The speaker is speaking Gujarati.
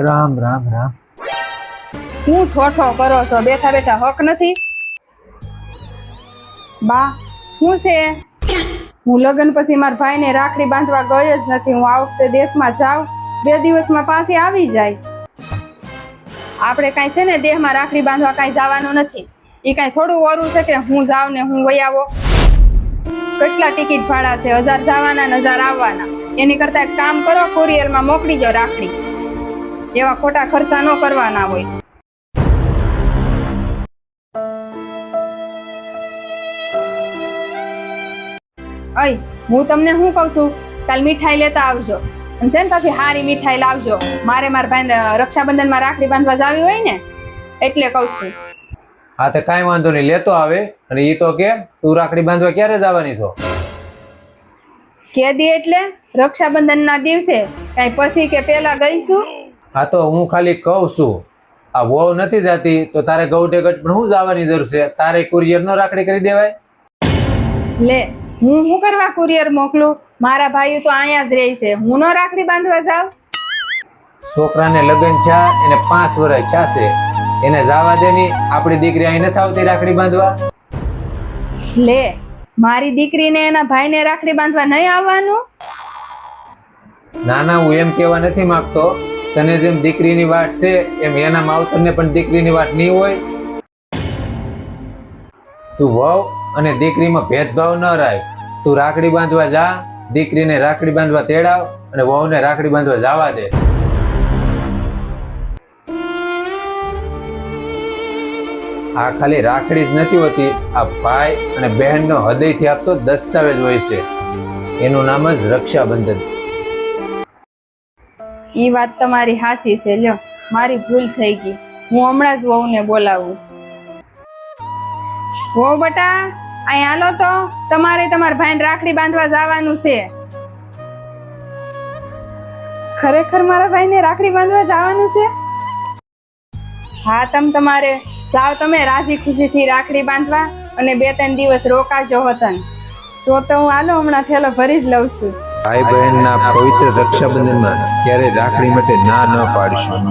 રામ રામ રામ. હું ઠોઠો કરો છો? બેઠા બેઠા હક નથી? બા શું છે? હું લગ્ન પછી મારા ભાઈને રાખડી બાંધવા ગઈ જ નથી. હું આ વખતે દેશમાં જાઉં, 2 દિવસમાં પાછી આવી જાય. આપણે કાંઈ છે ને દેહમાં રાખડી બાંધવા કાંઈ જવાનું નથી. એ કાંઈ થોડું ઓરું છે કે હું જાઉં ને હું વહી આવો. કેટલા ટિકિટ ભાડા છે, 1000 જવાના ને 1000 આવવાના. એની કરતા એક કામ કરો, કુરિયરમાં મોકલી દો રાખડી. એવા ખોટા ખર્ચા ન કરવાના હોય. અય હું તમને શું કહું છું, કાલ મીઠાઈ લેતા આવજો. અને છે ને પાછી હારી મીઠાઈ લાવજો. મારા ભાઈને રક્ષાબંધનમાં રાખડી બાંધવા જાવી હોય ને એટલે કહું છું. હા તો કાંઈ વાંધો નહીં, લેતો આવે. અને ઈ તો કે તું રાખડી બાંધવા ક્યારે જવાની છો? કેદી એટલે રક્ષાબંધનના દિવસે, કાંઈ પછી કે પેલા ગઈશું? હા તો હું ખાલી કહું છું, આ વહુ નથી જાતી તો તારે ગૌટેગટ પણ હું જવાની જરૂર છે? તારે કુરિયર નો રાખડી કરી દેવાય? લે હું શું કરવા કુરિયર મોકલું? મારા ભાઈઓ તો અહીંયા જ રહે છે, હું નો રાખડી બાંધવા જાઉં? છોકરાને લગ્ન થયા, એને 5 વર્ષ થયા છે, એને જવા દેની. આપણી દીકરી અહીં નથી આવતી રાખડી બાંધવા? લે મારી દીકરીને એના ભાઈને રાખડી બાંધવા નહીં આવવાનું? ના ના, હું એમ કહેવા નથી માંગતો. તને જેમ દીકરીની વાટ છે એમ એના માવતરને પણ દીકરીની વાટ નહીં હોય. તું વહુ અને દીકરીમાં ભેદભાવ ન રાખ. તું રાખડી બાંધવા જા, દીકરીને રાખડી બાંધવા તેડાવ અને વહુને રાખડી બાંધવા જવા દે. આ ખાલી રાખડી જ નથી હોતી, આ ભાઈ અને બહેનનો હૃદયથી આપતો દસ્તાવેજ હોય છે. એનું નામ જ રક્ષાબંધન. ઈ વાત તમારી હાચી છે. લ્યો મારી ભૂલ થઈ ગઈ, હું હમણાં જ વહુને બોલાવું. વહુ બટા અહીં હાલો તો, તમારે તમારા ભાઈને રાખડી બાંધવા જવાનું છે. ખરેખર મારા ભાઈને રાખડી બાંધવા જવાનું છે? હા તમારે સાવ તમે રાજી ખુશીથી રાખડી બાંધવા અને 2-3 દિવસ રોકાજો વતન. તો હું હાલો હમણાં થેલો ભરી જ લઉં છું. ભાઈ બહેનના પવિત્ર રક્ષાબંધનમાં ક્યારે રાખડી માટે ના ન પાડશું.